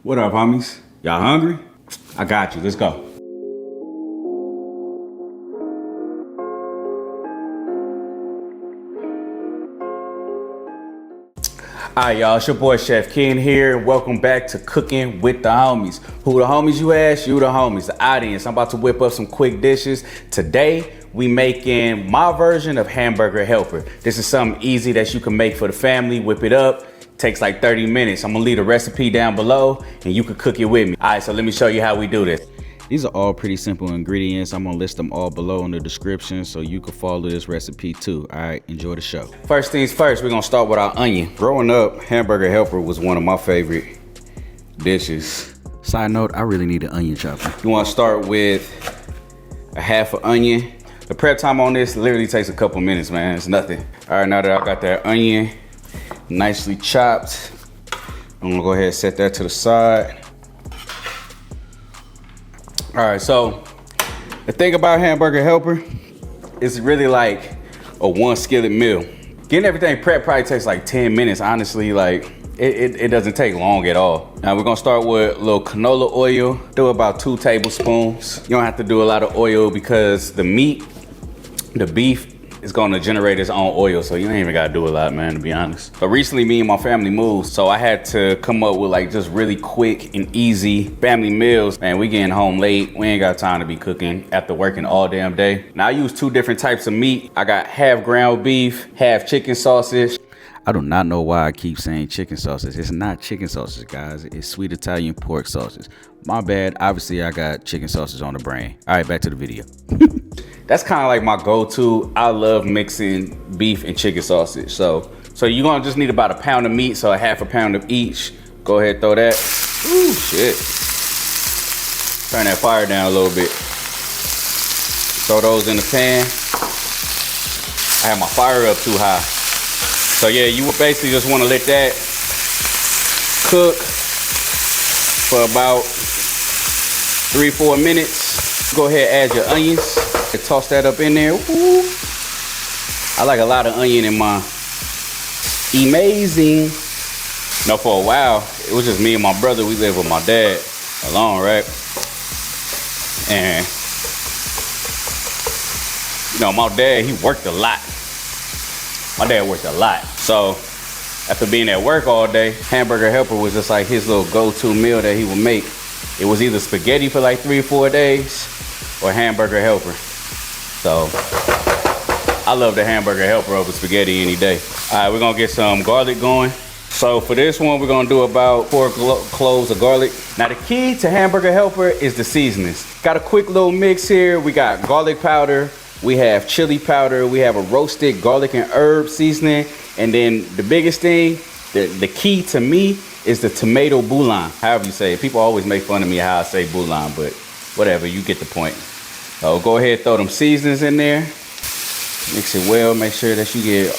What up, homies? Y'all hungry? I got you. Let's go. Alright, y'all, it's your boy Chef Ken here. Welcome back to Cooking with the Homies. Who the homies you ask? You the homies, the audience. I'm about to whip up some quick dishes. Today, we making my version of Hamburger Helper. This is something easy that you can make for the family. Whip it up. Takes like 30 minutes. I'm gonna leave the recipe down below and you can cook it with me. Alright, so let me show you how we do this. These are all pretty simple ingredients. I'm gonna list them all below in the description so you can follow this recipe too. All right, enjoy the show. First things first, we're gonna start with our onion. Growing up, Hamburger Helper was one of my favorite dishes. Side note, I really need an onion chopper. You wanna start with a half an onion. The prep time on this literally takes a couple minutes, man. It's nothing. All right, now that I got that onion nicely chopped, I'm gonna go ahead and set that to the side. All right, so the thing about Hamburger Helper is really like a one skillet meal. Getting everything prepped probably takes like 10 minutes, honestly. Like it doesn't take long at all. Now we're gonna start with a little canola oil. Do about 2 tablespoons. You don't have to do a lot of oil because the meat, the beef, is gonna generate its own oil, so you ain't even gotta do a lot, man, to be honest. But recently, me and my family moved, so I had to come up with like just really quick and easy family meals. Man, we getting home late. We ain't got time to be cooking after working all damn day. Now I use 2 different types of meat. I got half ground beef, half chicken sausage. I do not know why I keep saying chicken sausage. It's not chicken sausage, guys. It's sweet Italian pork sausage. My bad. Obviously, I got chicken sausage on the brain. All right, back to the video. That's kind of like my go-to. I love mixing beef and chicken sausage. So you're gonna just need about a pound of meat, so a half a pound of each. Go ahead, throw that. Ooh, shit. Turn that fire down a little bit. Throw those in the pan. I have my fire up too high. So yeah, you would basically just wanna let that cook for about 3-4 minutes. Go ahead, add your onions. Toss that up in there. Ooh. I like a lot of onion in mine. Amazing. Now for a while, it was just me and my brother. We lived with my dad alone, right? And you know, my dad, he worked a lot. My dad worked a lot. So after being at work all day, Hamburger Helper was just like his little go-to meal that he would make. It was either spaghetti for like 3 or 4 days or Hamburger Helper. So I love the Hamburger Helper over spaghetti any day. All right, we're gonna get some garlic going. So for this one, we're gonna do about 4 cloves of garlic. Now the key to Hamburger Helper is the seasonings. Got a quick little mix here. We got garlic powder, we have chili powder, we have a roasted garlic and herb seasoning, and then the biggest thing, the key to me is the tomato bouillon, however you say it. People always make fun of me how I say bouillon, but whatever, you get the point. So go ahead, throw them seasonings in there. Mix it well, make sure that you get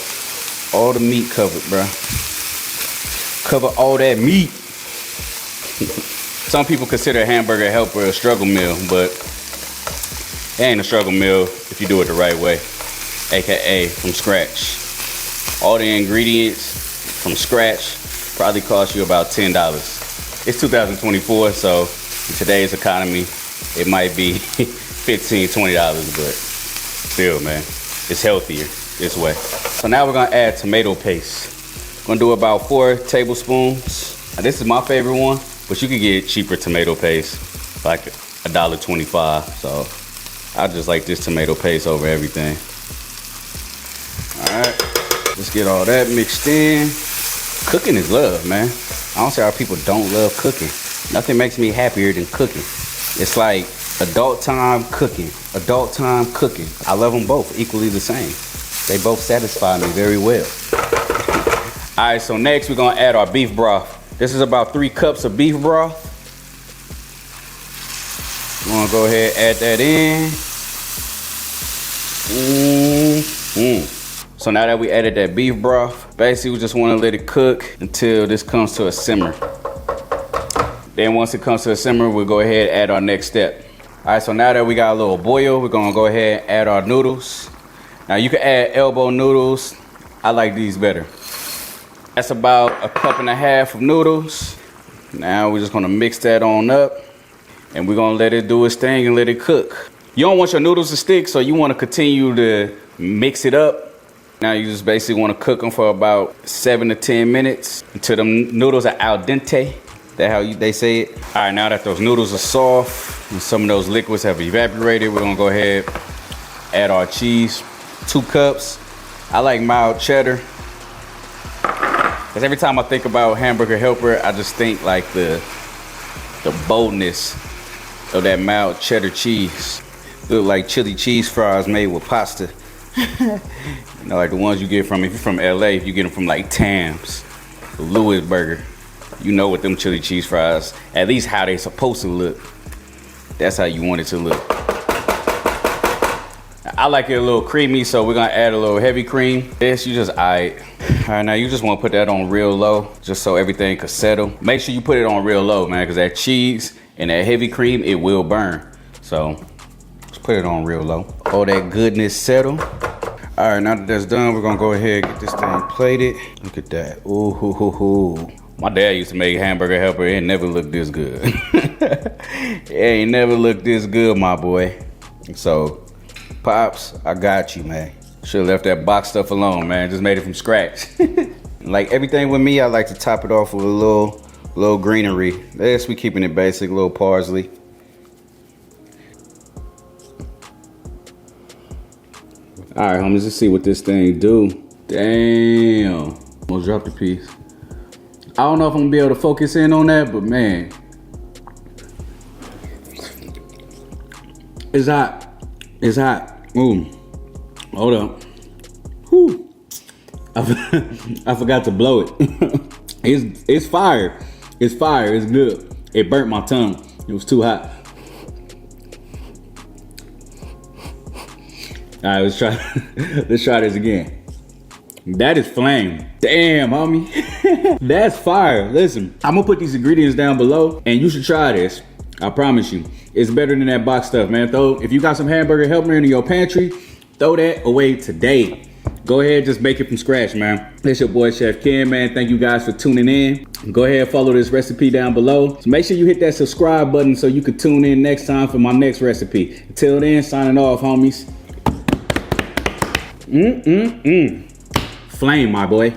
all the meat covered, bro. Cover all that meat. Some people consider Hamburger Helper a struggle meal, but it ain't a struggle meal if you do it the right way, AKA from scratch. All the ingredients from scratch probably cost you about $10. It's 2024, so in today's economy, it might be $15, $20, but still, man, it's healthier this way. So now we're gonna add tomato paste. Gonna do about 4 tablespoons. Now, this is my favorite one, but you can get cheaper tomato paste, like $1.25. So I just like this tomato paste over everything. All right, let's get all that mixed in. Cooking is love, man. I don't see how people don't love cooking. Nothing makes me happier than cooking. It's like adult time cooking, adult time cooking. I love them both equally the same. They both satisfy me very well. All right, so next we're gonna add our beef broth. This is about 3 cups of beef broth. I'm gonna go ahead and add that in. So now that we added that beef broth, basically we just wanna let it cook until this comes to a simmer. Then once it comes to a simmer, we'll go ahead and add our next step. All right, so now that we got a little boil, we're gonna go ahead and add our noodles. Now you can add elbow noodles. I like these better. That's about 1.5 cups of noodles. Now we're just gonna mix that on up, and we're gonna let it do its thing and let it cook. You don't want your noodles to stick, so you wanna continue to mix it up. Now you just basically wanna cook them for about 7 to 10 minutes until them noodles are al dente. That's how they say it. All right, now that those noodles are soft and some of those liquids have evaporated, we're gonna go ahead, add our cheese, 2 cups. I like mild cheddar. Cause every time I think about Hamburger Helper, I just think like the boldness of that mild cheddar cheese. Look like chili cheese fries made with pasta. You know, like the ones you get from, if you're from LA, if you get them from like Tam's, Louis Burger. You know what them chili cheese fries, at least how they supposed to look. That's how you want it to look. I like it a little creamy, so we're gonna add a little heavy cream. This, you just, all right, now you just wanna put that on real low, just so everything could settle. Make sure you put it on real low, man, because that cheese and that heavy cream, it will burn. So, just put it on real low. All that goodness settle. All right, now that that's done, we're gonna go ahead and get this thing plated. Look at that, ooh, hoo, hoo, hoo. My dad used to make Hamburger Helper. It never looked this good. It ain't never looked this good, my boy. So, Pops, I got you, man. Should've left that box stuff alone, man. Just made it from scratch. Like everything with me, I like to top it off with a little greenery. Yes, we keeping it basic, a little parsley. All right, homies, let's see what this thing do. Damn, almost dropped the piece. I don't know if I'm gonna be able to focus in on that, but man, it's hot. It's hot. Ooh, hold up. Whew. I forgot to blow it. It's fire. It's fire. It's good. It burnt my tongue. It was too hot. All right, let's try. Let's try this again. That is flame. Damn, homie. That's fire. Listen, I'm gonna put these ingredients down below and you should try this. I promise you. It's better than that box stuff, man. If you got some Hamburger Helper in your pantry, throw that away today. Go ahead, just make it from scratch, man. It's your boy, Chef Ken, man. Thank you guys for tuning in. Go ahead and follow this recipe down below. So make sure you hit that subscribe button so you can tune in next time for my next recipe. Until then, signing off, homies. Flame, my boy.